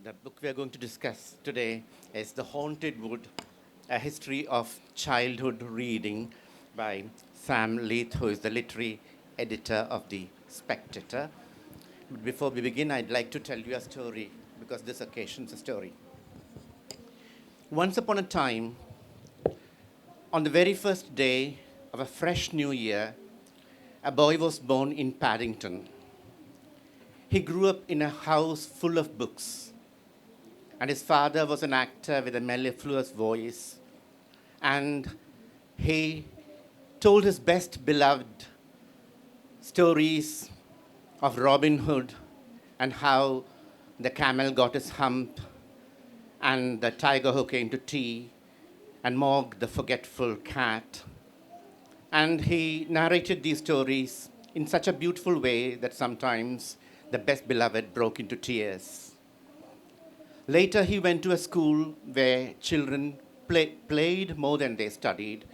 The book we are going to discuss today is The Haunted Wood, A History of Childhood Reading by Sam Leith, who is the literary editor of The Spectator. But before we begin, I'd like to tell you a story, because this occasion's a story. Once upon a time, on the very first day of a fresh new year, a boy was born in Paddington. He grew up in a house full of books, and his father was an actor with a mellifluous voice, and he told his best beloved stories of Robin Hood and how the camel got his hump, and the tiger who came to tea, and Mog the forgetful cat. And he narrated these stories in such a beautiful way that sometimes the best beloved broke into tears. Later, he went to a school where children played more than they studied,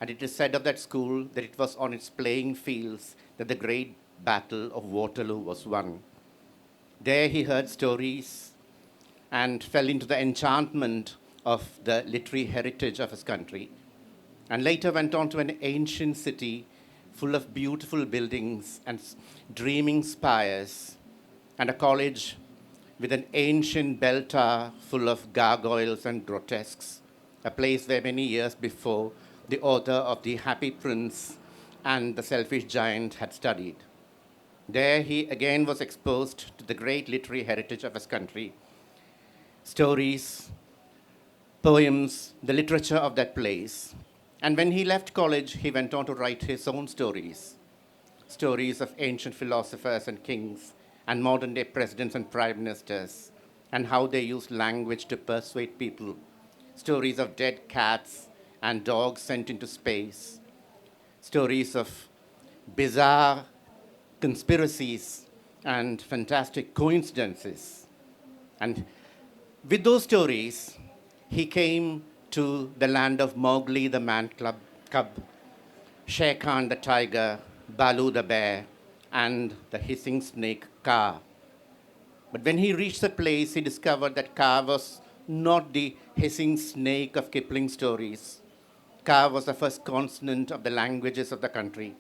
and it is said of that school that it was on its playing fields that the great battle of Waterloo was won. There he heard stories and fell into the enchantment of the literary heritage of his country, and later went on to an ancient city full of beautiful buildings and dreaming spires, and a college with an ancient bell tower full of gargoyles and grotesques, a place where many years before the author of The Happy Prince and The Selfish Giant had studied. There he again was exposed to the great literary heritage of his country, stories, poems, the literature of that place. And when he left college, he went on to write his own stories, stories of ancient philosophers and kings, and modern-day presidents and prime ministers, and how they used language to persuade people, stories of dead cats and dogs sent into space, stories of bizarre conspiracies and fantastic coincidences. And with those stories, he came to the land of Mowgli the man-cub, Shere Khan the tiger, Balu the bear, and the hissing snake Kaa. But when he reached the place, he discovered that Kaa was not the hissing snake of Kipling's stories. Kaa was the first consonant of the languages of the country.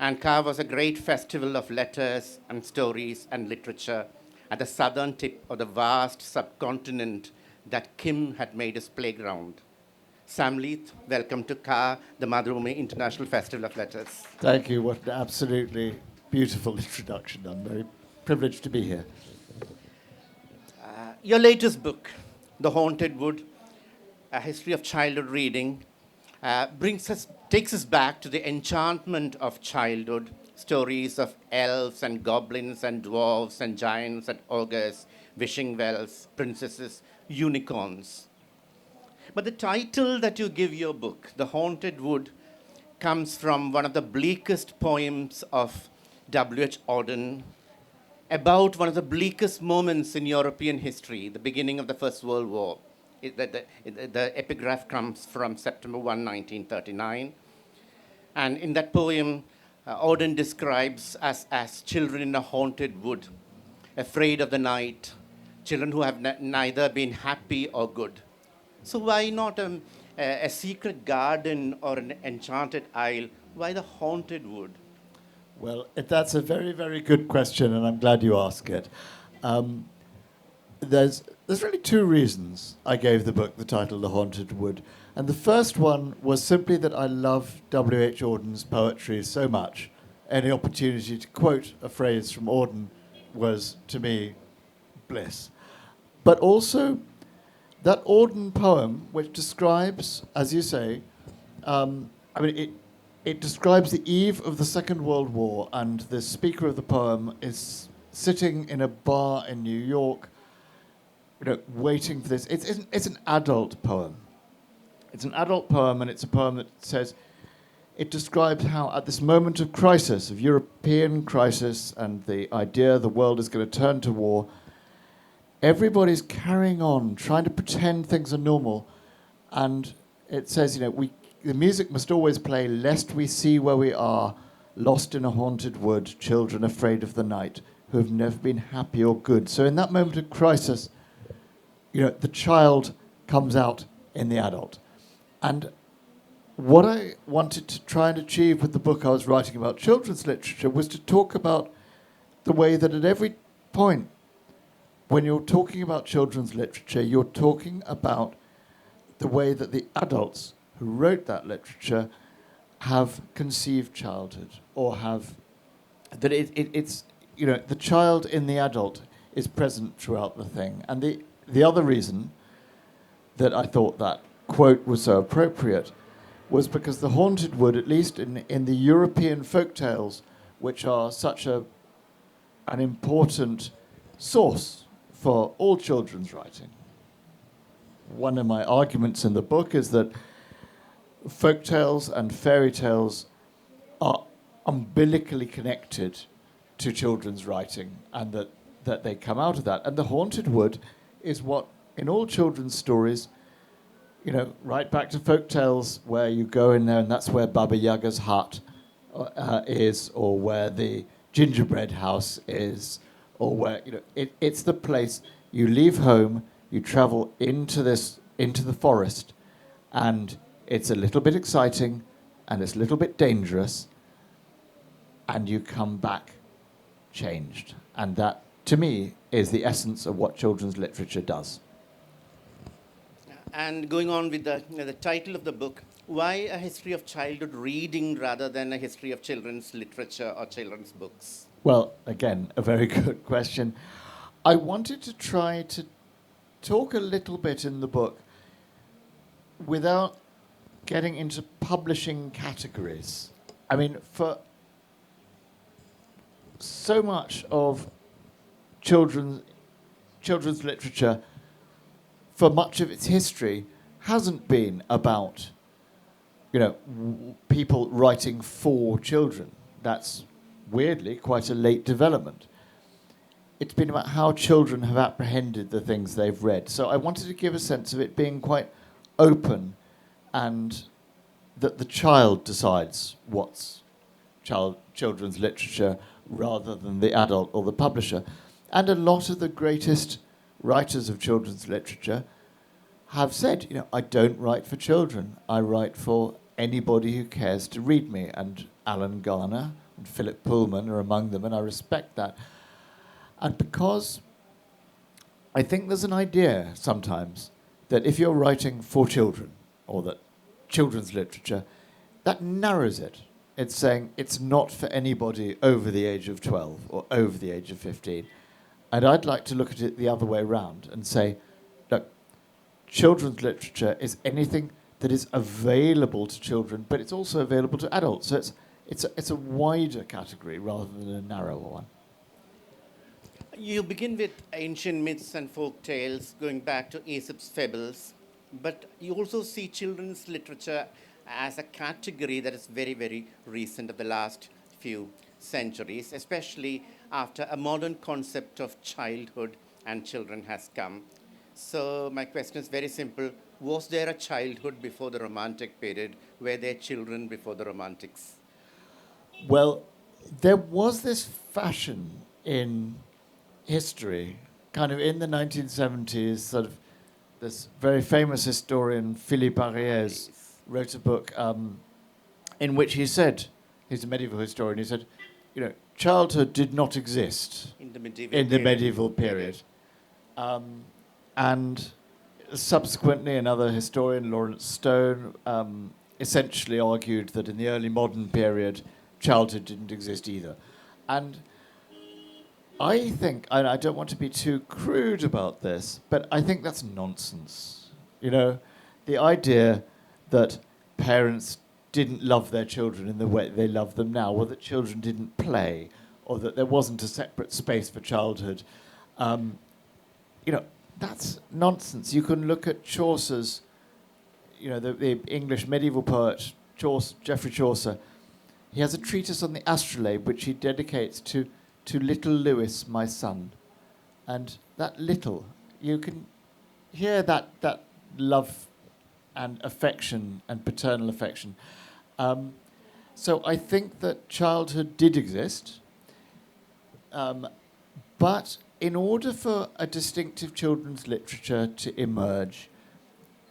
And Kaa was a great festival of letters and stories and literature at the southern tip of the vast subcontinent that Kim had made his playground. Sam Leith, welcome to Kaa, the Mathrubhumi International Festival of Letters. Thank you. What an absolutely beautiful introduction. I'm very privileged to be here. Your latest book, The Haunted Wood, A History of Childhood Reading, takes us back to the enchantment of childhood, stories of elves and goblins and dwarves and giants and ogres, wishing wells, princesses, unicorns. But the title that you give your book, The Haunted Wood, comes from one of the bleakest poems of W.H. Auden about one of the bleakest moments in European history, the beginning of the First World War. The epigraph comes from September 1, 1939. And in that poem, Auden describes us as children in a haunted wood, afraid of the night, children who have neither been happy or good. So why not a secret garden or an enchanted isle? Why the haunted wood? Well, that's a very, very good question, and I'm glad you asked it. There's really two reasons I gave the book the title The Haunted Wood. And the first one was simply that I love W.H. Auden's poetry so much. Any opportunity to quote a phrase from Auden was, to me, bliss. But also, that Auden poem, which describes, as you say, it describes the eve of the Second World War, and the speaker of the poem is sitting in a bar in New York, waiting for this. It's an adult poem. It's an adult poem, and it's a poem that says, it describes how at this moment of crisis, of European crisis, and the idea the world is going to turn to war, everybody's carrying on, trying to pretend things are normal. And it says, the music must always play, lest we see where we are, lost in a haunted wood, children afraid of the night, who have never been happy or good. So in that moment of crisis, the child comes out in the adult. And what I wanted to try and achieve with the book I was writing about children's literature was to talk about the way that at every point, when you're talking about children's literature, you're talking about the way that the adults who wrote that literature have conceived childhood, or have that it's the child in the adult is present throughout the thing. And the other reason that I thought that quote was so appropriate was because the haunted wood, at least in the European folk tales, which are such an important source for all children's writing. One of my arguments in the book is that folk tales and fairy tales are umbilically connected to children's writing, and that they come out of that. And the haunted wood is what, in all children's stories, right back to folk tales, where you go in there and that's where Baba Yaga's hut is, or where the gingerbread house is, or where, it's the place you leave home, you travel into the forest, and it's a little bit exciting and it's a little bit dangerous, and you come back changed. And that, to me, is the essence of what children's literature does. And going on with the title of the book, why a history of childhood reading rather than a history of children's literature or children's books? Well, again, a very good question. I wanted to try to talk a little bit in the book without getting into publishing categories. I mean, for so much of children's literature, for much of its history, hasn't been about, people writing for children. That's weirdly quite a late development. It's been about how children have apprehended the things they've read. So I wanted to give a sense of it being quite open, and that the child decides what's children's literature rather than the adult or the publisher. And a lot of the greatest writers of children's literature have said, I don't write for children. I write for anybody who cares to read me. And Alan Garner and Philip Pullman are among them, and I respect that. And because I think there's an idea sometimes that if you're writing for children, or that children's literature, that narrows it. It's saying it's not for anybody over the age of 12 or over the age of 15. And I'd like to look at it the other way around and say, look, children's literature is anything that is available to children, but it's also available to adults. So it's a wider category rather than a narrower one. You begin with ancient myths and folk tales, going back to Aesop's fables, but you also see children's literature as a category that is very, very recent, of the last few centuries, especially after a modern concept of childhood and children has come. So my question is very simple. Was there a childhood before the Romantic period? Were there children before the Romantics? Well, there was this fashion in history, kind of in the 1970s, sort of this very famous historian, Philippe Ariès, wrote a book in which he said, he's a medieval historian, he said, childhood did not exist in the medieval period. And subsequently, another historian, Lawrence Stone, essentially argued that in the early modern period, childhood didn't exist either. And I think, and I don't want to be too crude about this, but I think that's nonsense. The idea that parents didn't love their children in the way they love them now, or that children didn't play, or that there wasn't a separate space for childhood, that's nonsense. You can look at Chaucer's, the English medieval poet, Geoffrey Chaucer. He has a treatise on the astrolabe, which he dedicates to little Lewis, my son. And that little, you can hear that love and affection and paternal affection. So I think that childhood did exist, but But in order for a distinctive children's literature to emerge,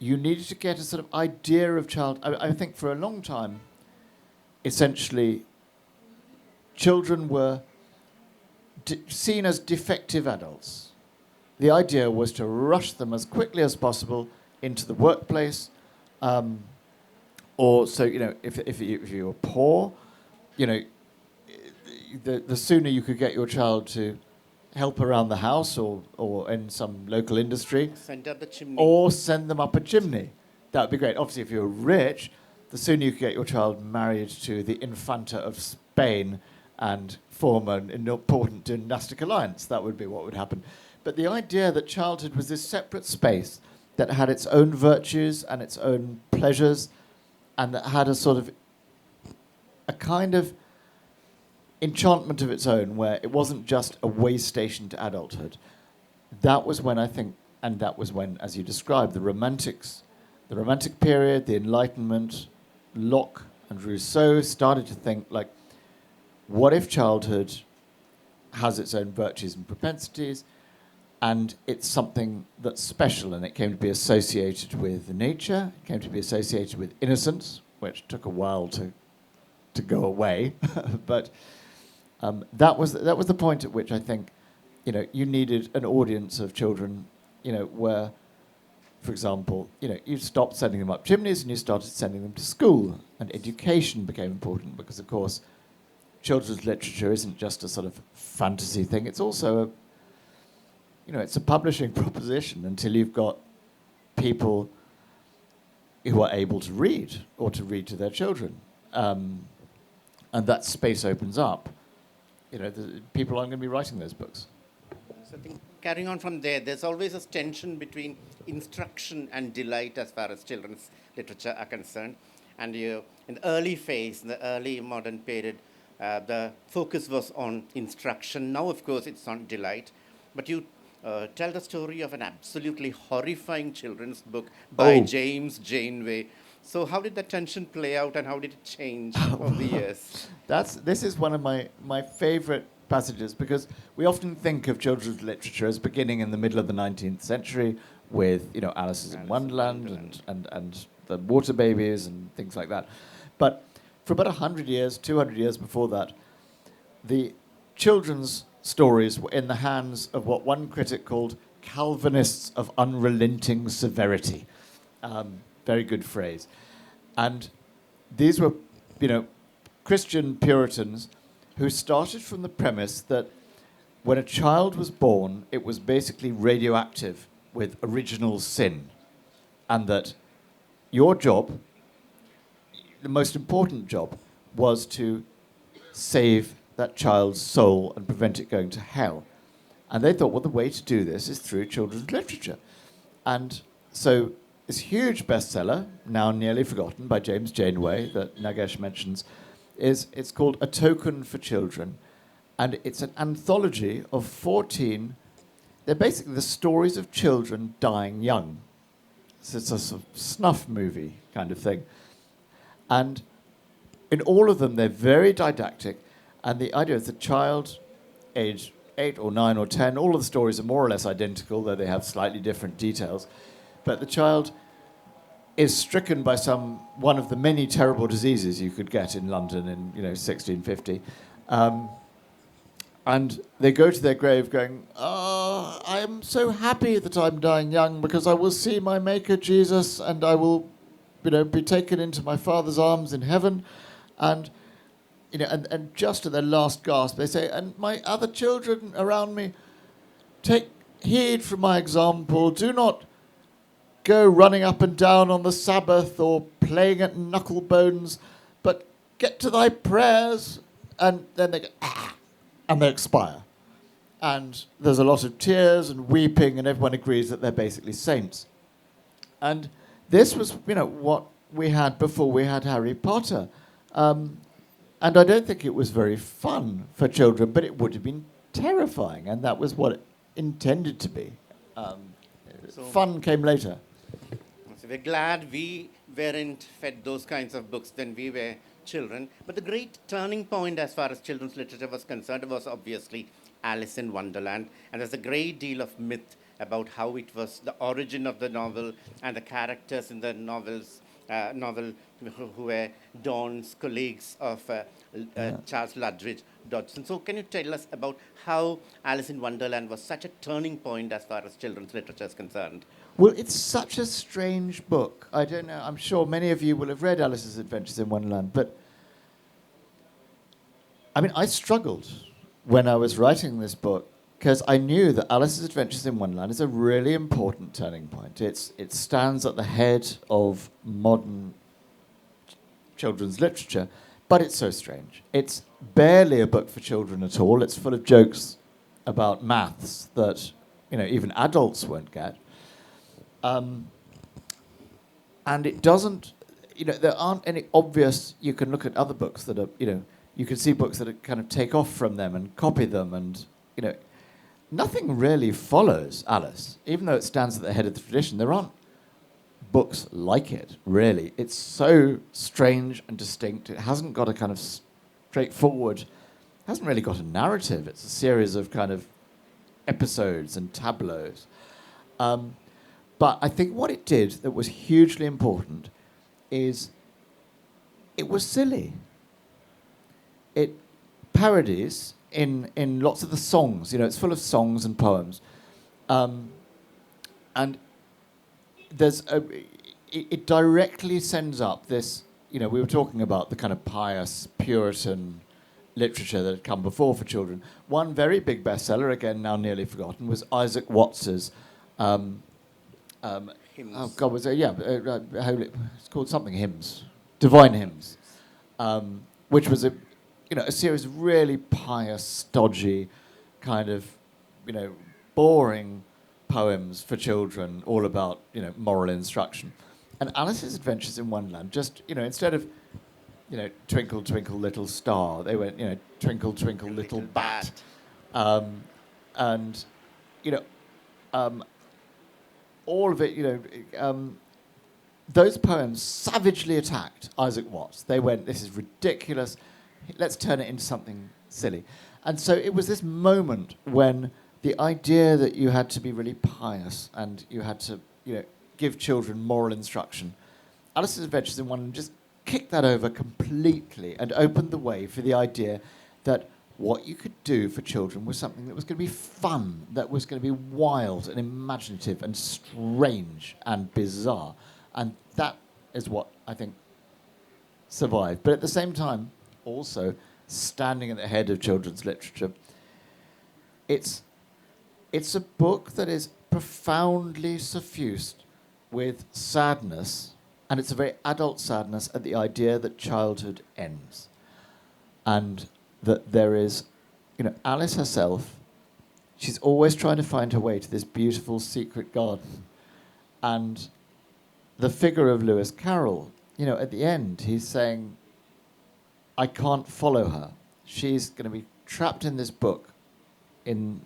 you needed to get a sort of idea of child. I think for a long time, essentially, children were seen as defective adults. The idea was to rush them as quickly as possible into the workplace, or so if you were poor, the sooner you could get your child to help around the house or in some local industry, Send up the chimney. or send them up a chimney. That would be great. Obviously, if you were rich, the sooner you could get your child married to the Infanta of Spain and form an important dynastic alliance, that would be what would happen. But the idea that childhood was this separate space that had its own virtues and its own pleasures, and that had a kind of enchantment of its own, where it wasn't just a way station to adulthood. That was when as you described, the Romantic period, the Enlightenment, Locke and Rousseau started to think, like, what if childhood has its own virtues and propensities, and it's something that's special, and it came to be associated with nature, it came to be associated with innocence, which took a while to go away, but that was the point at which I think, you needed an audience of children, where, for example, you stopped sending them up chimneys and you started sending them to school, and education became important because, of course, children's literature isn't just a sort of fantasy thing. It's also it's a publishing proposition until you've got people who are able to read or to read to their children, and that space opens up. People aren't going to be writing those books. So I think carrying on from there's always a tension between instruction and delight as far as children's literature are concerned. And in the early phase, in the early modern period, the focus was on instruction. Now, of course, it's on delight. But you tell the story of an absolutely horrifying children's book by James Janeway. So how did that tension play out, and how did it change over the years? This is one of my favorite passages, because we often think of children's literature as beginning in the middle of the 19th century with, Alice in Wonderland and the Water Babies and things like that. But for about 100 years, 200 years before that, the children's stories were in the hands of what one critic called Calvinists of unrelenting severity. Very good phrase. And these were, Christian Puritans who started from the premise that when a child was born, it was basically radioactive with original sin. And that your job, the most important job, was to save that child's soul and prevent it going to hell. And they thought, well, the way to do this is through children's literature. And so this huge bestseller, now nearly forgotten, by James Janeway, that Nagesh mentions, it's called A Token for Children. And it's an anthology of 14, they're basically the stories of children dying young. So it's a sort of snuff movie kind of thing. And in all of them, they're very didactic. And the idea is the child, age 8 or 9 or 10, all of the stories are more or less identical, though they have slightly different details. But the child is stricken by one of the many terrible diseases you could get in London in 1650. And they go to their grave going, I am so happy that I'm dying young because I will see my Maker Jesus and I will be taken into my Father's arms in heaven. And and just at their last gasp, they say, and my other children around me, take heed from my example. Do not go running up and down on the Sabbath or playing at knuckle bones, but get to thy prayers. And then they go, and they expire. And there's a lot of tears and weeping, and everyone agrees that they're basically saints. And this was, what we had before we had Harry Potter. And I don't think it was very fun for children, but it would have been terrifying, and that was what it intended to be. Fun came later. So we're glad we weren't fed those kinds of books when we were children. But the great turning point as far as children's literature was concerned was obviously Alice in Wonderland, and there's a great deal of myth about how it was the origin of the novel and the characters in the novel who were Dawn's colleagues of Charles Ludwig Dodgson. So, can you tell us about how Alice in Wonderland was such a turning point as far as children's literature is concerned? Well, it's such a strange book. I don't know. I'm sure many of you will have read Alice's Adventures in Wonderland, but I mean, I struggled when I was writing this book because I knew that Alice's Adventures in Wonderland is a really important turning point. It stands at the head of modern children's literature, but it's so strange. It's barely a book for children at all. It's full of jokes about maths that, you know, even adults won't get. And it doesn't, you know, there aren't any obvious, you can look at other books that are, you know, you can see books that are kind of take off from them and copy them, and, you know, nothing really follows Alice. Even though it stands at the head of the tradition, there aren't books like it, really. It's so strange and distinct. It hasn't got a kind of straightforward, hasn't really got a narrative. It's a series of kind of episodes and tableaus. But I think what it did that was hugely important is it was silly. It parodies in lots of the songs. You know, it's full of songs and poems. And there's it directly sends up this, you know, we were talking about the kind of pious Puritan literature that had come before for children. One very big bestseller, again now nearly forgotten, was Isaac Watts's Hymns. oh God, was it? Yeah, it's called something Hymns, Divine Hymns, which was a series of really pious, stodgy, kind of, you know, boring poems for children, all about, you know, moral instruction. And Alice's Adventures in Wonderland, just, you know, instead of, you know, Twinkle Twinkle Little Star, they went, you know, Twinkle Twinkle Little Bat, and, you know. All of it, you know, those poems savagely attacked Isaac Watts. They went, this is ridiculous, let's turn it into something silly. And so it was this moment when the idea that you had to be really pious and you had to, you know, give children moral instruction, Alice's Adventures in Wonderland just kicked that over completely and opened the way for the idea that what you could do for children was something that was going to be fun, that was going to be wild and imaginative and strange and bizarre. And that is what I think survived. But at the same time, also standing at the head of children's literature, it's a book that is profoundly suffused with sadness, and it's a very adult sadness at the idea that childhood ends. And that there is, you know, Alice herself, she's always trying to find her way to this beautiful secret garden. And the figure of Lewis Carroll, you know, at the end, he's saying, I can't follow her. She's going to be trapped in this book in,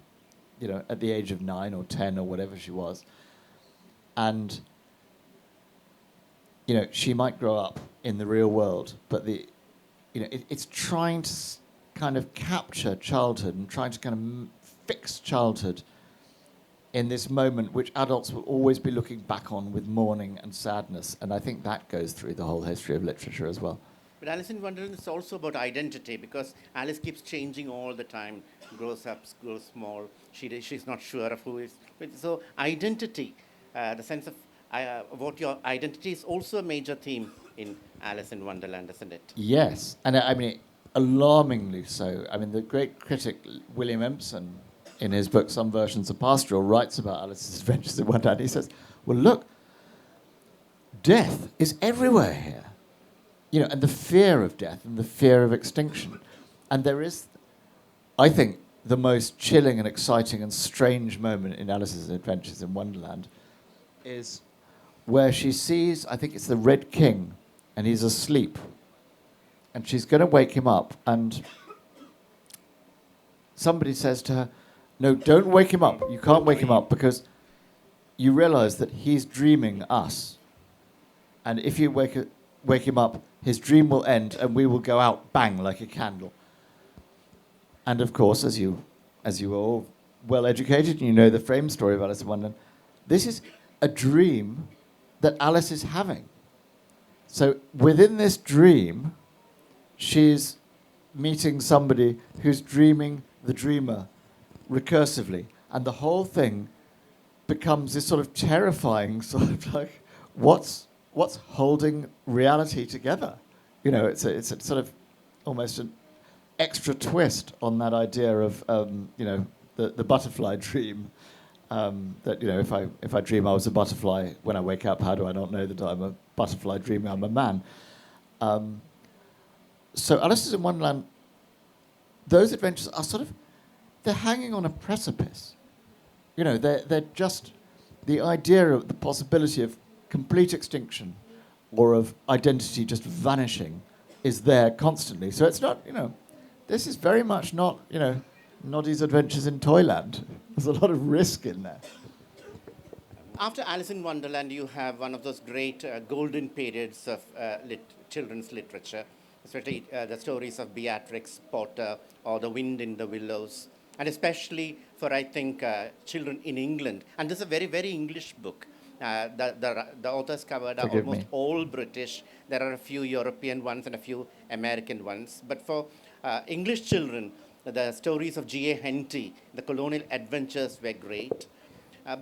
you know, at the age of 9 or 10 or whatever she was. And, you know, she might grow up in the real world, but it's trying to kind of capture childhood and trying to kind of fix childhood in this moment which adults will always be looking back on with mourning and sadness. And I think that goes through the whole history of literature as well. But Alice in Wonderland is also about identity, because Alice keeps changing all the time, grows up, grows small, she's not sure of who is. So identity, the sense of what your identity is also a major theme in Alice in Wonderland, isn't it? Yes, and I mean, alarmingly so. I mean, the great critic William Empson, in his book Some Versions of Pastoral, writes about Alice's Adventures in Wonderland. He says, well, look, death is everywhere here. You know, and the fear of death and the fear of extinction. And there is, I think, the most chilling and exciting and strange moment in Alice's Adventures in Wonderland is where she sees, I think it's the Red King, and he's asleep. And she's going to wake him up, and somebody says to her, no, don't wake him up. You can't wake him up, because you realize that he's dreaming us. And if you wake him up, his dream will end, and we will go out, bang, like a candle. And of course, as as you are all well educated, and you know the frame story of Alice in Wonderland, this is a dream that Alice is having. So within this dream, she's meeting somebody who's dreaming the dreamer recursively. And the whole thing becomes this sort of terrifying sort of like, what's holding reality together? You know, it's a sort of almost an extra twist on that idea of, you know, the butterfly dream. That, you know, if I dream I was a butterfly, when I wake up, how do I not know that I'm a butterfly dreaming I'm a man? So Alice in Wonderland, those adventures are sort of, they're hanging on a precipice. You know, they're just the idea of the possibility of complete extinction or of identity just vanishing is there constantly. So it's not, you know, this is very much not, you know, Noddy's Adventures in Toyland. There's a lot of risk in there. After Alice in Wonderland, you have one of those great golden periods of children's literature, especially the stories of Beatrix Potter or The Wind in the Willows, and especially for, I think, children in England. And this is a very, very English book. The authors covered are almost all British. There are a few European ones and a few American ones. But for English children, the stories of G.A. Henty, the colonial adventures were great.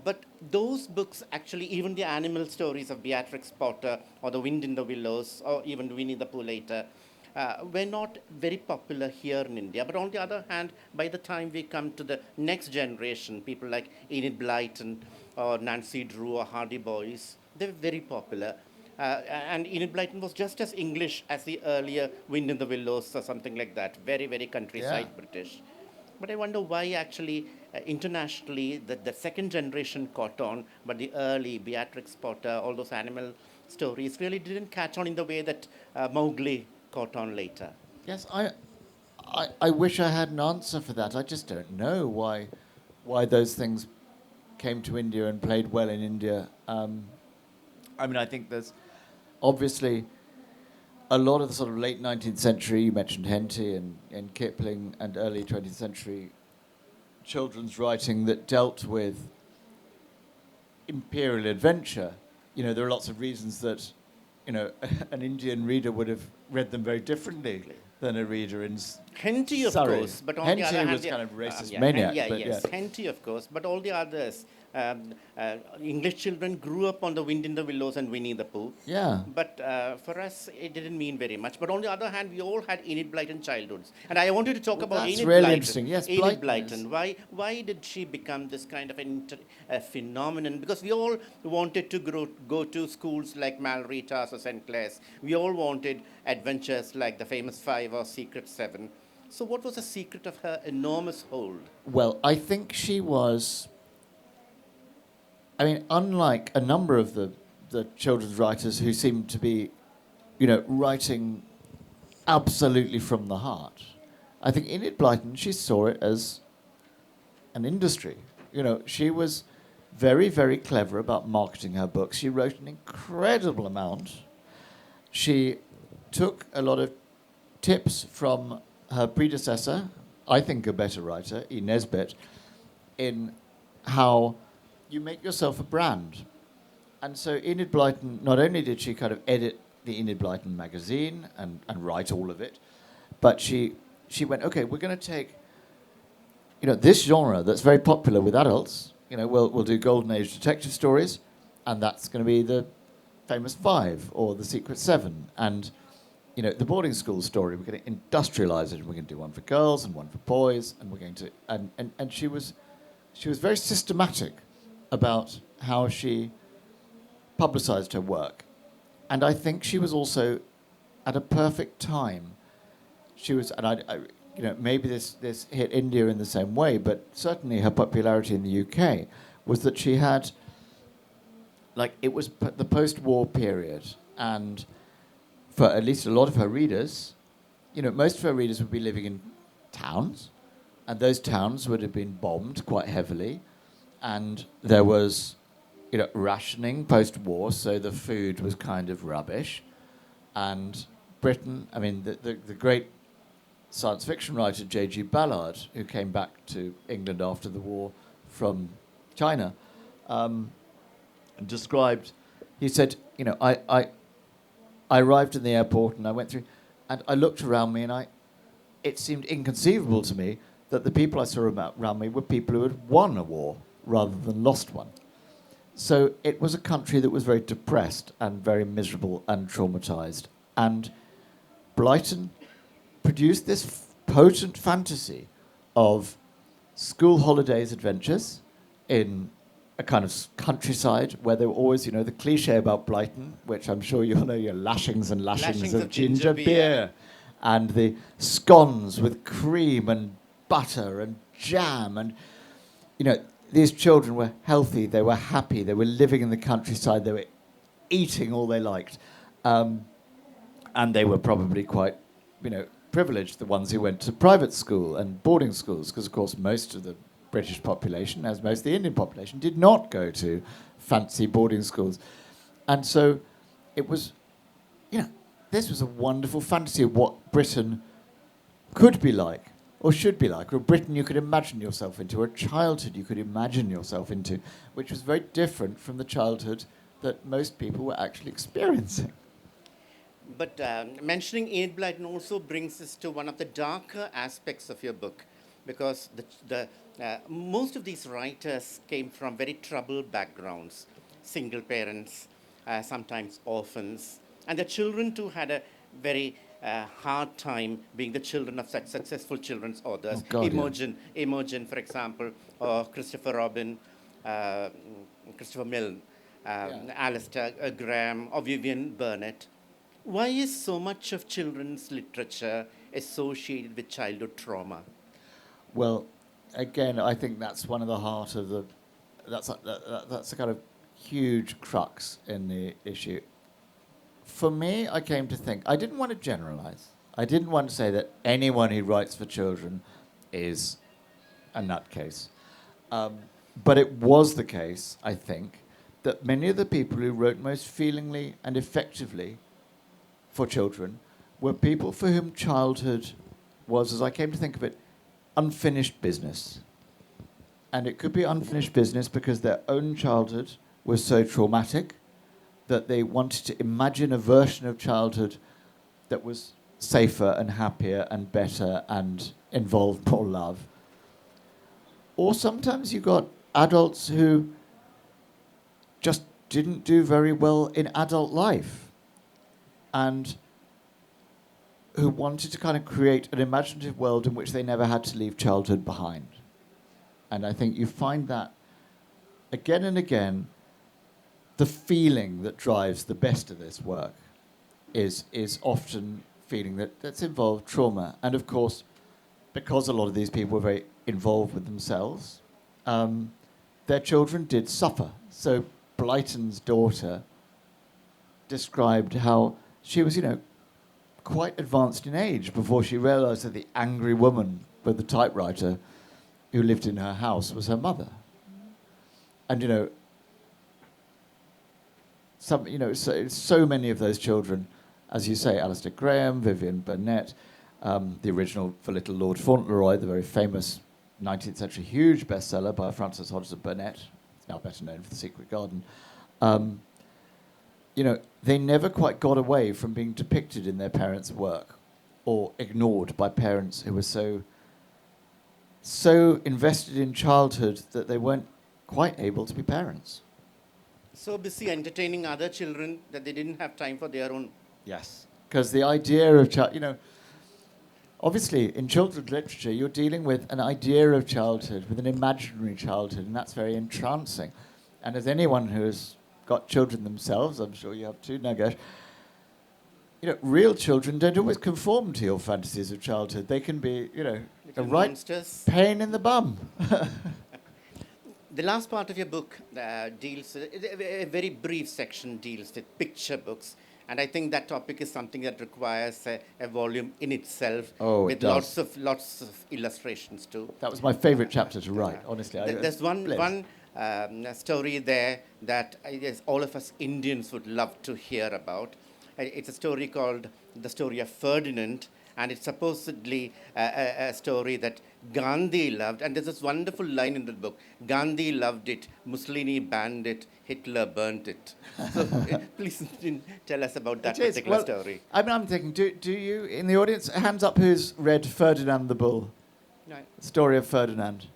But those books, actually, even the animal stories of Beatrix Potter or The Wind in the Willows or even Winnie the Pooh later, were not very popular here in India. But on the other hand, by the time we come to the next generation, people like Enid Blyton or Nancy Drew or Hardy Boys, they were very popular. And Enid Blyton was just as English as the earlier Wind in the Willows or something like that. Very, very countryside British. But I wonder why actually internationally the second generation caught on, but the early Beatrix Potter, all those animal stories really didn't catch on in the way that Mowgli caught on later. Yes, I wish I had an answer for that. I just don't know why those things came to India and played well in India. I mean, I think there's obviously a lot of the sort of late 19th century, you mentioned Henty and Kipling, and early 20th century children's writing that dealt with imperial adventure. You know, there are lots of reasons that, you know, an Indian reader would have read them very differently than a reader in Henty, of Surrey. course, but on Henty the other hand, was kind of racist maniac. Yes, Henty, of course, but all the others. English children grew up on The Wind in the Willows and Winnie the Pooh. Yeah. But for us, it didn't mean very much. But on the other hand, we all had Enid Blyton childhoods. And I wanted to talk about that's Enid really Blyton. Interesting. Yes, Enid Blyton. Why did she become this kind of a phenomenon? Because we all wanted to go to schools like Malrita's or St. Clair's. We all wanted adventures like the famous 5 or Secret 7. So what was the secret of her enormous hold? Well, I think she was... I mean, unlike a number of the children's writers who seem to be, you know, writing absolutely from the heart, I think Enid Blyton, she saw it as an industry. You know, she was very, very clever about marketing her books. She wrote an incredible amount. She took a lot of tips from her predecessor, I think a better writer, E. Nesbit, in how you make yourself a brand. And so Enid Blyton, not only did she kind of edit the Enid Blyton magazine and write all of it, but she went, okay, we're going to take, you know, this genre that's very popular with adults, you know, we'll do Golden Age detective stories, and that's going to be the famous 5 or the Secret 7. And, you know, the boarding school story, we're going to industrialize it, and we're going to do one for girls and one for boys, and we're going to... And she was very systematic about how she publicized her work. And I think she was also at a perfect time. She was, and I you know, maybe this hit India in the same way, but certainly her popularity in the UK was that she had, like, it was the post-war period, and for at least a lot of her readers, you know, most of her readers would be living in towns, and those towns would have been bombed quite heavily. And there was, you know, rationing post-war, so the food was kind of rubbish. And Britain, I mean, the great science fiction writer J.G. Ballard, who came back to England after the war from China, and described, he said, I arrived in the airport and I went through, and I looked around me and it seemed inconceivable to me that the people I saw around me were people who had won a war rather than lost one. So it was a country that was very depressed and very miserable and traumatized. And Brighton produced this potent fantasy of school holidays adventures in a kind of countryside where there were always, the cliche about Brighton, which I'm sure you'll know, your lashings and lashings of ginger beer, and the scones with cream and butter and jam. And, these children were healthy, they were happy, they were living in the countryside, they were eating all they liked. And they were probably quite, privileged, the ones who went to private school and boarding schools, because, of course, most of the British population, as most of the Indian population, did not go to fancy boarding schools. And so it was, this was a wonderful fantasy of what Britain could be like, or should be like, or a Britain you could imagine yourself into, or a childhood you could imagine yourself into, which was very different from the childhood that most people were actually experiencing. But mentioning Enid Blyton also brings us to one of the darker aspects of your book, because most of these writers came from very troubled backgrounds, single parents, sometimes orphans, and the children too had a very hard time being the children of such successful children's authors. Oh God, Imogen, for example, or Christopher Robin, Christopher Milne, Alistair Graham, or Vivian Burnett. Why is so much of children's literature associated with childhood trauma? Well, again, I think that's one of the heart of that's a kind of huge crux in the issue. For me, I came to think, I didn't want to generalize. I didn't want to say that anyone who writes for children is a nutcase. But it was the case, I think, that many of the people who wrote most feelingly and effectively for children were people for whom childhood was, as I came to think of it, unfinished business. And it could be unfinished business because their own childhood was so traumatic that they wanted to imagine a version of childhood that was safer and happier and better and involved more love. Or sometimes you got adults who just didn't do very well in adult life and who wanted to kind of create an imaginative world in which they never had to leave childhood behind. And I think you find that again and again, the feeling that drives the best of this work is often feeling that's involved trauma. And of course, because a lot of these people were very involved with themselves, their children did suffer. So Blyton's daughter described how she was, quite advanced in age before she realized that the angry woman with the typewriter who lived in her house was her mother. And, so many of those children, as you say, Alistair Graham, Vivian Burnett, the original For Little Lord Fauntleroy, the very famous 19th century huge bestseller by Frances Hodgson Burnett, it's now better known for The Secret Garden. They never quite got away from being depicted in their parents' work or ignored by parents who were so invested in childhood that they weren't quite able to be parents. So busy entertaining other children that they didn't have time for their own. Yes, because the idea of obviously in children's literature you're dealing with an idea of childhood, with an imaginary childhood, and that's very entrancing. And as anyone who has got children themselves, I'm sure you have too, Nagesh, real children don't always conform to your fantasies of childhood. They can be, a right monsters. Pain in the bum. The last part of your book deals, a very brief section deals with picture books. And I think that topic is something that requires a volume in itself, with lots of illustrations too. That was my favorite chapter to write, honestly. There's one story there that I guess all of us Indians would love to hear about. It's a story called The Story of Ferdinand, and it's supposedly a story that Gandhi loved. And there's this wonderful line in the book: Gandhi loved it, Mussolini banned it, Hitler burnt it. So please tell us about that It is. particular Well, story. I'm thinking, do you, in the audience, hands up who's read Ferdinand the Bull? Right. The story of Ferdinand.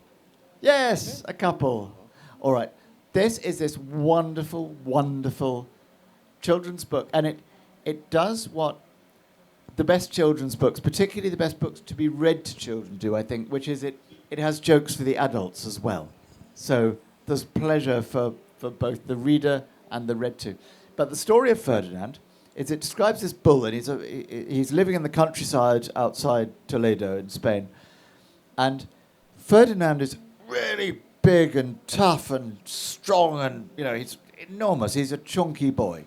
Yes, a couple. All right. This is this wonderful, wonderful children's book, and it does what the best children's books, particularly the best books to be read to children, do, I think, which is it has jokes for the adults as well. So there's pleasure for both the reader and the read to. But the story of Ferdinand is it describes this bull, and he's living in the countryside outside Toledo in Spain. And Ferdinand is really big and tough and strong, and he's enormous. He's a chunky boy.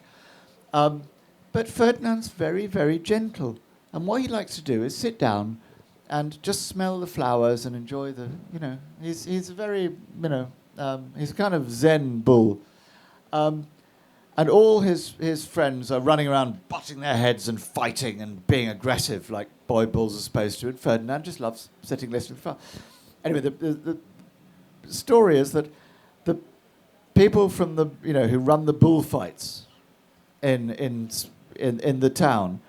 But Ferdinand's very, very gentle. And what he likes to do is sit down and just smell the flowers and enjoy he's a very, he's a kind of Zen bull. And all his friends are running around butting their heads and fighting and being aggressive like boy bulls are supposed to. And Ferdinand just loves sitting listening to flowers. Anyway, the story is that the people from the, who run the bullfights in the town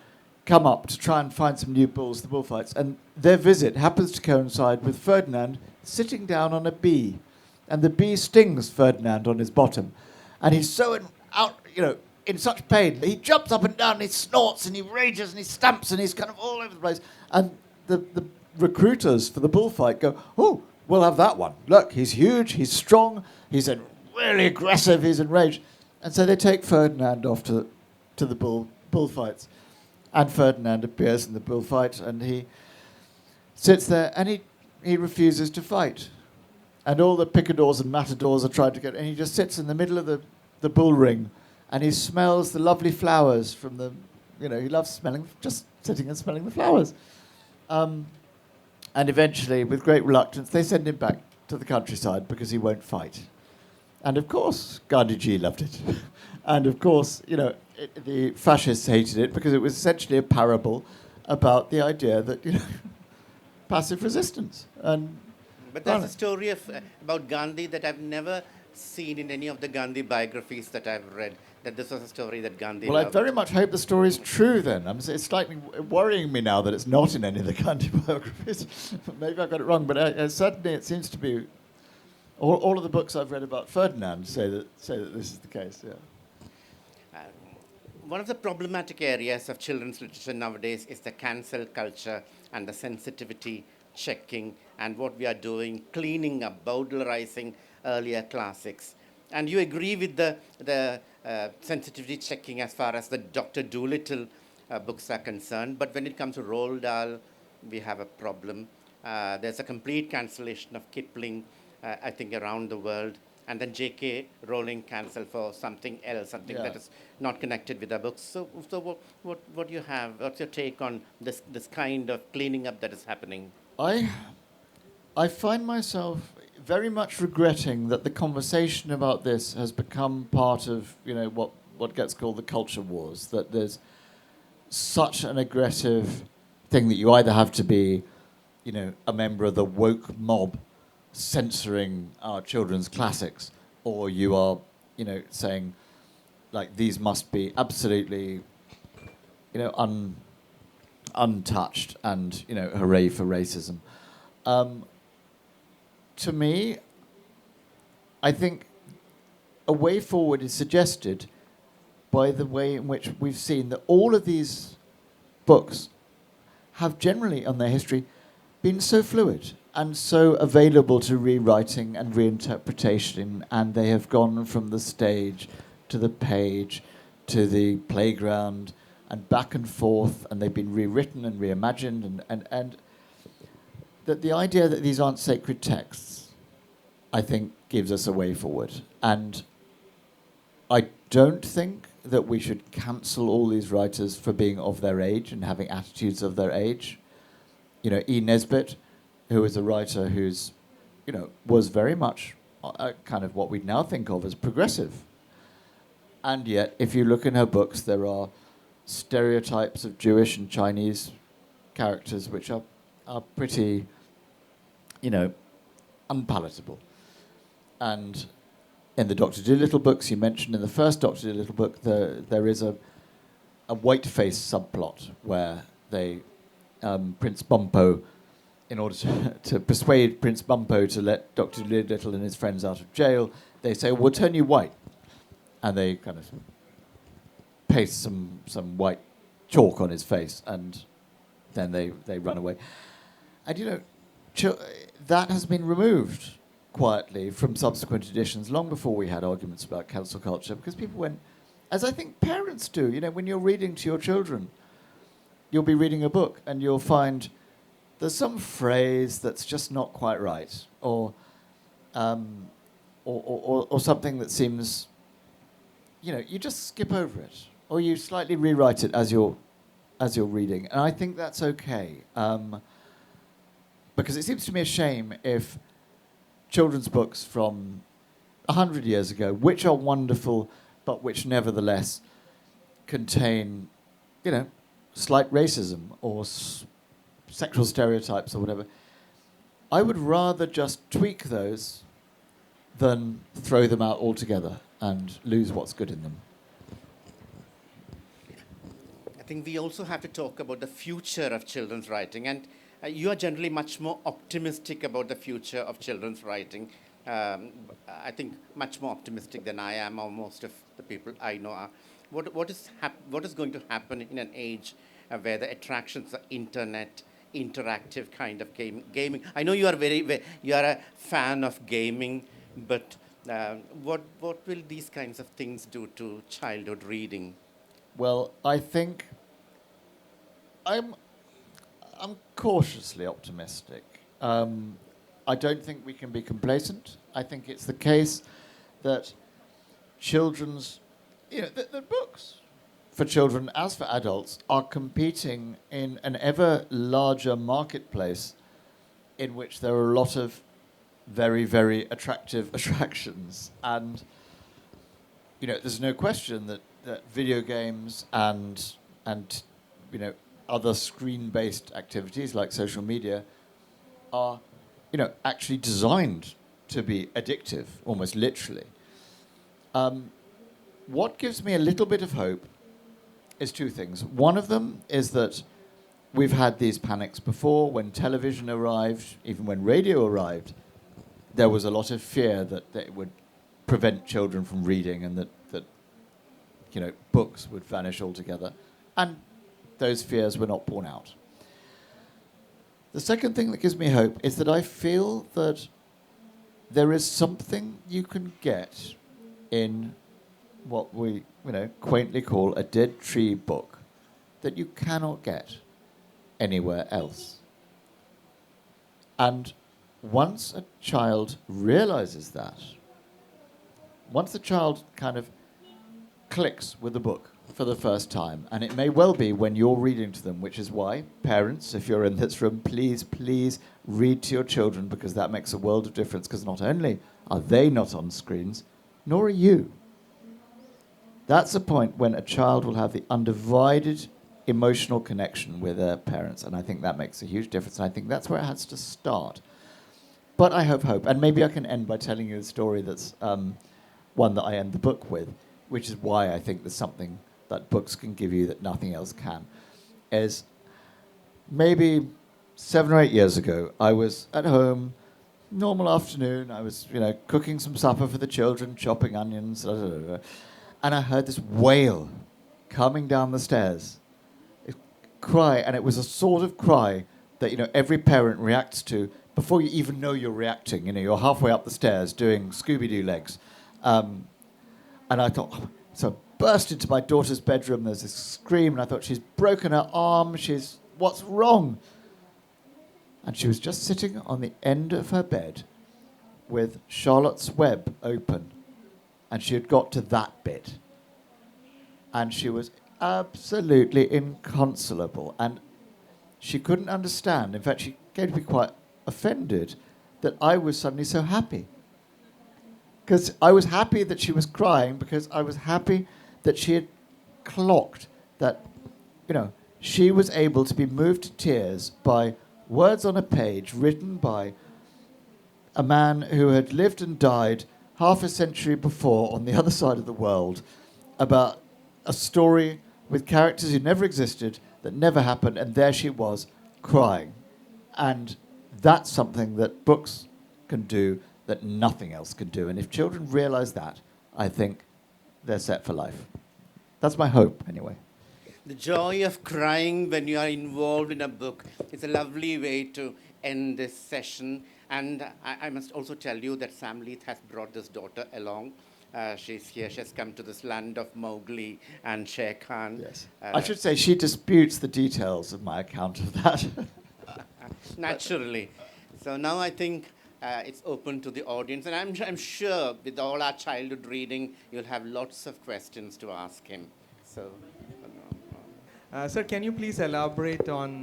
come up to try and find some new bulls, the bullfights, and their visit happens to coincide with Ferdinand sitting down on a bee, and the bee stings Ferdinand on his bottom, and he's so in such pain that he jumps up and down, and he snorts and he rages and he stamps and he's kind of all over the place, and the recruiters for the bullfight go, "Oh, we'll have that one. Look, he's huge, he's strong, he's really aggressive, he's enraged," and so they take Ferdinand off to the bullfights. And Ferdinand appears in the bullfight, and he sits there, and he refuses to fight. And all the picadors and matadors are trying to get, and he just sits in the middle of the bull ring, and he smells the lovely flowers from the, he loves smelling, just sitting and smelling the flowers. And eventually, with great reluctance, they send him back to the countryside because he won't fight. And of course, Gandhiji loved it. And of course, the fascists hated it because it was essentially a parable about the idea that, passive resistance. But there's a story about Gandhi that I've never seen in any of the Gandhi biographies that I've read, that this was a story that Gandhi Well, loved. I very much hope the story is true then. It's slightly worrying me now that it's not in any of the Gandhi biographies. Maybe I got it wrong, but certainly it seems to be. All of the books I've read about Ferdinand say that this is the case, yeah. One of the problematic areas of children's literature nowadays is the cancel culture and the sensitivity checking and what we are doing, cleaning up, bowdlerizing earlier classics. And you agree with the sensitivity checking as far as the Dr. Dolittle books are concerned, but when it comes to Roald Dahl, we have a problem. There's a complete cancellation of Kipling, I think, around the world. And then J.K. Rowling cancelled for something else, something that is not connected with the books. So what do you have? What's your take on this kind of cleaning up that is happening? I find myself very much regretting that the conversation about this has become part of what gets called the culture wars. That there's such an aggressive thing that you either have to be, a member of the woke mob censoring our children's classics, or you are, saying, like, these must be absolutely, untouched, and, hooray for racism. To me, I think a way forward is suggested by the way in which we've seen that all of these books have generally, on their history, been so fluid and so available to rewriting and reinterpretation, and they have gone from the stage to the page to the playground and back and forth, and they've been rewritten and reimagined, and that the idea that these aren't sacred texts, I think, gives us a way forward. And I don't think that we should cancel all these writers for being of their age and having attitudes of their age. E. Nesbit, who is a writer who's, was very much kind of what we now think of as progressive. And yet, if you look in her books, there are stereotypes of Jewish and Chinese characters which are pretty, unpalatable. And in the Dr. Dolittle books, you mentioned in the first Dr. Dolittle book, there is a white-face subplot where Prince Bumpo, in order to persuade Prince Bumpo to let Dr. Dolittle and his friends out of jail, they say, we'll turn you white. And they kind of paste some white chalk on his face, and then they run away. And, that has been removed quietly from subsequent editions long before we had arguments about cancel culture, because people went, as I think parents do, when you're reading to your children, you'll be reading a book and you'll find there's some phrase that's just not quite right, or something that seems, you just skip over it, or you slightly rewrite it as you're reading. And I think that's okay, because it seems to me a shame if children's books from 100 years ago, which are wonderful, but which nevertheless contain, slight racism or sexual stereotypes or whatever, I would rather just tweak those than throw them out altogether and lose what's good in them. I think we also have to talk about the future of children's writing, and you are generally much more optimistic about the future of children's writing. I think much more optimistic than I am, or most of the people I know are. What is going to happen in an age where the attractions are internet, interactive kind of gaming? I know you are you are a fan of gaming, but what will these kinds of things do to childhood reading? Well, I think I'm cautiously optimistic. I don't think we can be complacent. I think it's the case that children's, the books for children as for adults are competing in an ever larger marketplace in which there are a lot of very, very attractive attractions. And, there's no question that video games and other screen-based activities like social media are, actually designed to be addictive, almost literally. What gives me a little bit of hope is two things. One of them is that we've had these panics before. When television arrived, even when radio arrived, there was a lot of fear that it would prevent children from reading, and that books would vanish altogether. And those fears were not borne out. The second thing that gives me hope is that I feel that there is something you can get in what we, quaintly call a dead tree book that you cannot get anywhere else. And once a child realizes that, once the child kind of clicks with the book for the first time, and it may well be when you're reading to them, which is why, parents, if you're in this room, please read to your children, because that makes a world of difference, because not only are they not on screens, nor are you. That's a point when a child will have the undivided emotional connection with their parents, and I think that makes a huge difference, and I think that's where it has to start. But I have hope, and maybe I can end by telling you a story that's one that I end the book with, which is why I think there's something that books can give you that nothing else can. Is maybe 7 or 8 years ago, I was at home, normal afternoon, I was, cooking some supper for the children, chopping onions, and I heard this wail coming down the stairs. A cry, and it was a sort of cry that, every parent reacts to before you even know you're reacting. You're halfway up the stairs doing Scooby-Doo legs. And I thought, so I burst into my daughter's bedroom, there's this scream, and I thought, she's broken her arm, what's wrong? And she was just sitting on the end of her bed with Charlotte's Web open, and she had got to that bit. And she was absolutely inconsolable, and she couldn't understand. In fact, she came to be quite offended that I was suddenly so happy. Because I was happy that she was crying, because I was happy that she had clocked that, she was able to be moved to tears by words on a page written by a man who had lived and died half a century before on the other side of the world about a story with characters who never existed, that never happened, and there she was crying. And that's something that books can do that nothing else can do. And if children realize that, I think they're set for life. That's my hope, anyway. The joy of crying when you are involved in a book is a lovely way to end this session. And I must also tell you that Sam Leith has brought this daughter along. She's here. She has come to this land of Mowgli and Shere Khan. Yes. I should say she disputes the details of my account of that. Naturally. So now I think it's open to the audience. And I'm sure with all our childhood reading, you'll have lots of questions to ask him. So... Sir, can you please elaborate on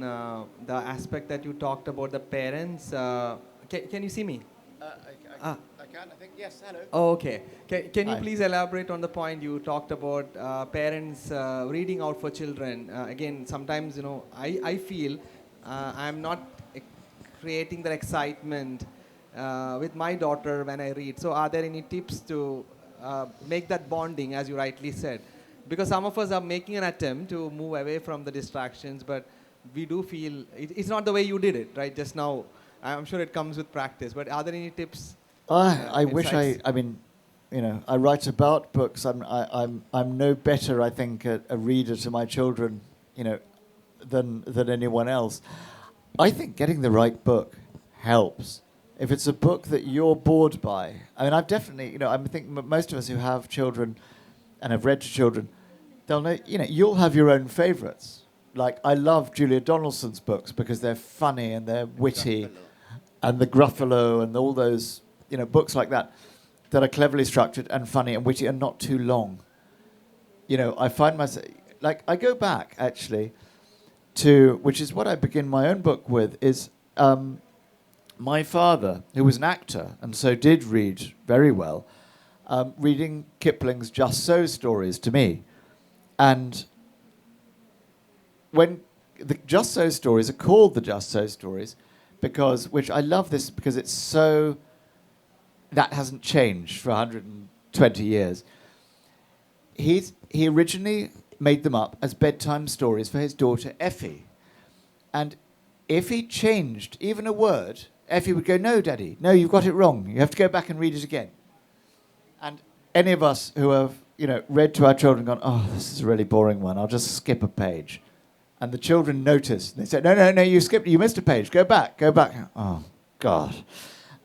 the aspect that you talked about the parents? Can you see me? I can, I think, yes, hello. Oh, okay. Can you Hi. please elaborate on the point you talked about parents reading out for children? Again, sometimes, I feel I'm not creating that excitement with my daughter when I read. So are there any tips to make that bonding, as you rightly said? Because some of us are making an attempt to move away from the distractions, but we do feel it's not the way you did it, right? Just now, I'm sure it comes with practice. But are there any tips? I wish insights? I mean, I write about books. I'm no better, I think, a reader to my children, than anyone else. I think getting the right book helps. If it's a book that you're bored by, I mean, I've definitely, I think most of us who have children and have read to children, they'll know, you'll have your own favourites. Like, I love Julia Donaldson's books because they're funny and they're witty, and the Gruffalo and all those, books like that are cleverly structured and funny and witty and not too long. I find myself, like, I go back, actually, to, which is what I begin my own book with, is my father, who was an actor and so did read very well, reading Kipling's Just So stories to me. And when the Just So stories are called the Just So stories, which I love this because it's so, that hasn't changed for 120 years. He originally made them up as bedtime stories for his daughter Effie. And if he changed even a word, Effie would go, "No, Daddy, no, you've got it wrong. You have to go back and read it again." And any of us who have, read to our children and gone, "Oh, this is a really boring one. I'll just skip a page." And the children notice. They say, no, you missed a page. Go back. Oh, God.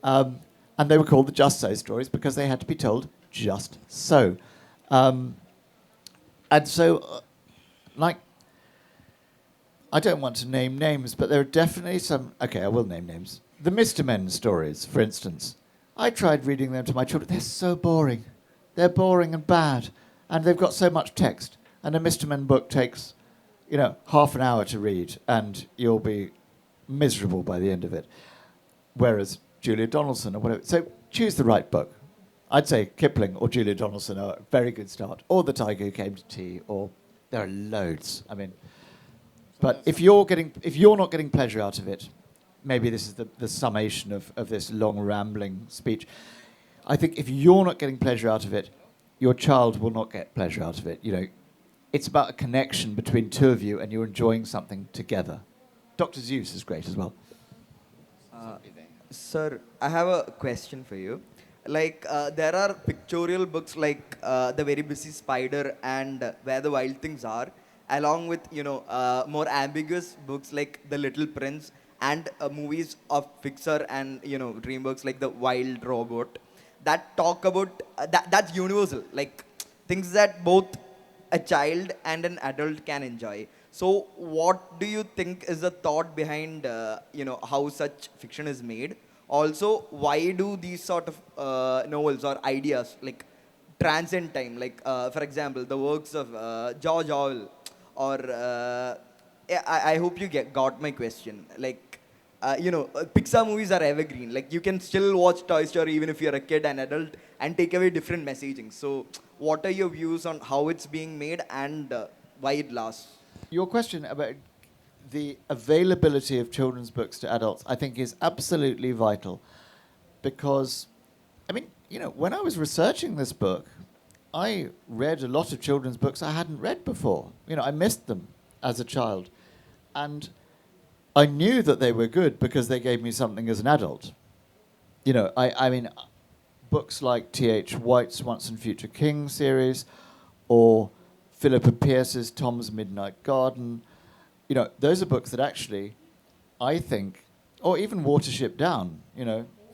And they were called the Just So stories because they had to be told just so. And so, I don't want to name names, but there are definitely some... Okay, I will name names. The Mr. Men stories, for instance. I tried reading them to my children. They're so boring. They're boring and bad. And they've got so much text. And a Mr. Men book takes, half an hour to read, and you'll be miserable by the end of it. Whereas Julia Donaldson or whatever. So choose the right book. I'd say Kipling or Julia Donaldson are a very good start. Or The Tiger Who Came to Tea, or there are loads. I mean, but if you're not getting pleasure out of it, maybe this is the summation of this long rambling speech. I think if you're not getting pleasure out of it, your child will not get pleasure out of it. It's about a connection between two of you and you're enjoying something together. Dr. Seuss is great as well. Sir, I have a question for you. There are pictorial books like The Very Busy Spider and Where the Wild Things Are, along with, more ambiguous books like The Little Prince and movies of Pixar and, DreamWorks like The Wild Robot that talk about, that's universal, like things that both a child and an adult can enjoy. So what do you think is the thought behind, how such fiction is made? Also, why do these sort of novels or ideas like transcend time? Like, for example, the works of George Orwell, or I hope you got my question. Pixar movies are evergreen. Like, you can still watch Toy Story even if you're a kid and adult and take away different messaging. So, what are your views on how it's being made and why it lasts? Your question about the availability of children's books to adults, I think, is absolutely vital because, I mean, when I was researching this book, I read a lot of children's books I hadn't read before. I missed them as a child. And I knew that they were good because they gave me something as an adult. I mean, books like T.H. White's Once and Future King series or Philippa Pearce's Tom's Midnight Garden, those are books that actually, I think, or even Watership Down,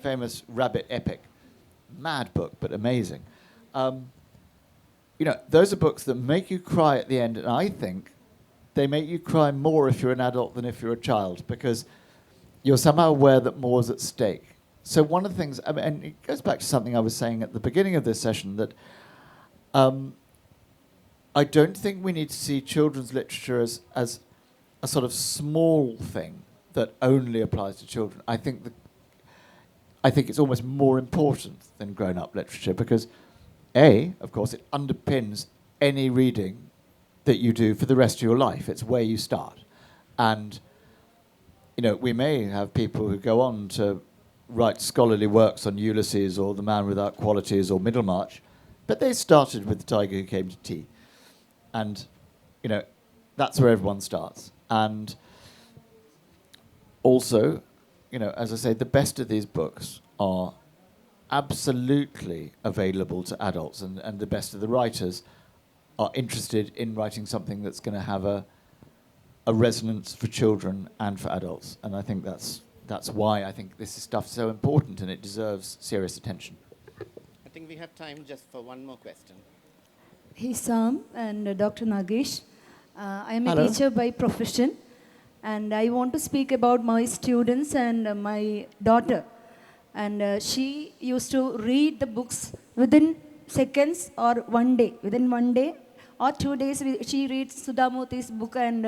famous rabbit epic, mad book, but amazing. Those are books that make you cry at the end, and I think they make you cry more if you're an adult than if you're a child, because you're somehow aware that more is at stake. So one of the things, and it goes back to something I was saying at the beginning of this session, that I don't think we need to see children's literature as a sort of small thing that only applies to children. I think it's almost more important than grown-up literature because, of course, it underpins any reading that you do for the rest of your life. It's where you start. And, we may have people who go on to write scholarly works on Ulysses or The Man Without Qualities or Middlemarch, but they started with The Tiger Who Came to Tea. And, that's where everyone starts. And also, as I say, the best of these books are absolutely available to adults, and the best of the writers are interested in writing something that's going to have a resonance for children and for adults. And I think that's why I think this stuff's so important and it deserves serious attention. I think we have time just for one more question. Hey, Sam and Dr. Nagesh. I am Hello. a teacher by profession, and I want to speak about my students and my daughter. And she used to read the books within seconds or one day. Within 1 day or 2 days, she reads Sudhamurthy's book and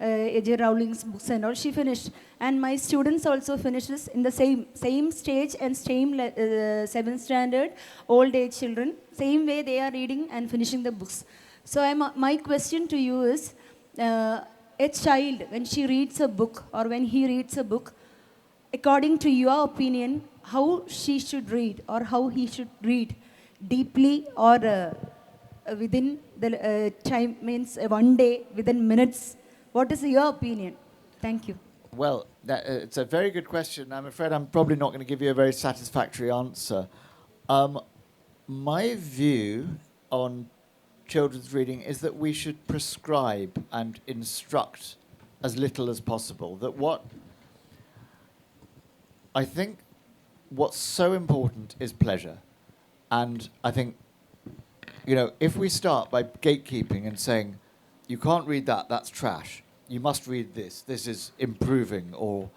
A.J. Rowling's books and all. She finished. And my students also finishes in the same stage and same 7th standard, old age children. Same way they are reading and finishing the books. So my question to you is, a child, when she reads a book or when he reads a book, according to your opinion, how she should read or how he should read, deeply or within the time, means 1 day, within minutes? What is your opinion? Thank you. Well, it's a very good question. I'm afraid I'm probably not going to give you a very satisfactory answer. My view on children's reading is that we should prescribe and instruct as little as possible. I think what's so important is pleasure. And I think, if we start by gatekeeping and saying, you can't read that, that's trash. You must read this. This is improving or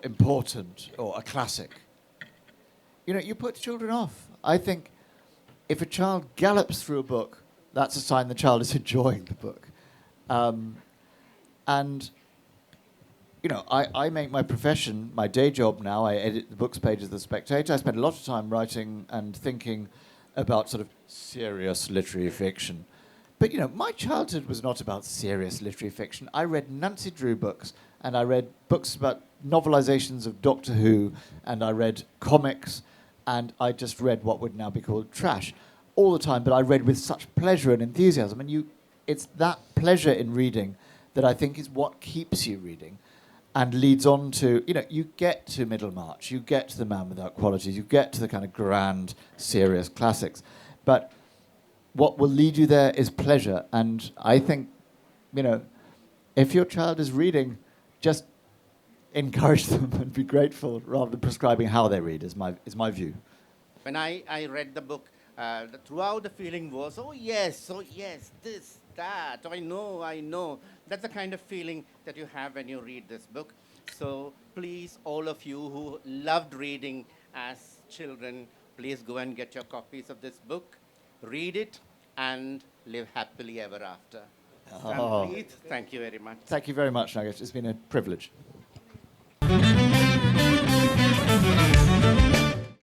important or a classic. You put children off. I think if a child gallops through a book, that's a sign the child is enjoying the book. And, I make my profession, my day job now, I edit the books pages of The Spectator. I spend a lot of time writing and thinking about sort of serious literary fiction. But, my childhood was not about serious literary fiction. I read Nancy Drew books, and I read books about novelizations of Doctor Who, and I read comics, and I just read what would now be called trash all the time, but I read with such pleasure and enthusiasm. And it's that pleasure in reading that I think is what keeps you reading and leads on to, you get to Middlemarch, you get to The Man Without Qualities, you get to the kind of grand, serious classics. But what will lead you there is pleasure. And I think, if your child is reading, just encourage them and be grateful rather than prescribing how they read, is my view. When I read the book, throughout the feeling was, oh yes, this, that, I know. That's the kind of feeling that you have when you read this book. So please, all of you who loved reading as children, please go and get your copies of this book, read it, and live happily ever after. Oh. Leith, thank you very much. Thank you very much, Nagesh. It's been a privilege.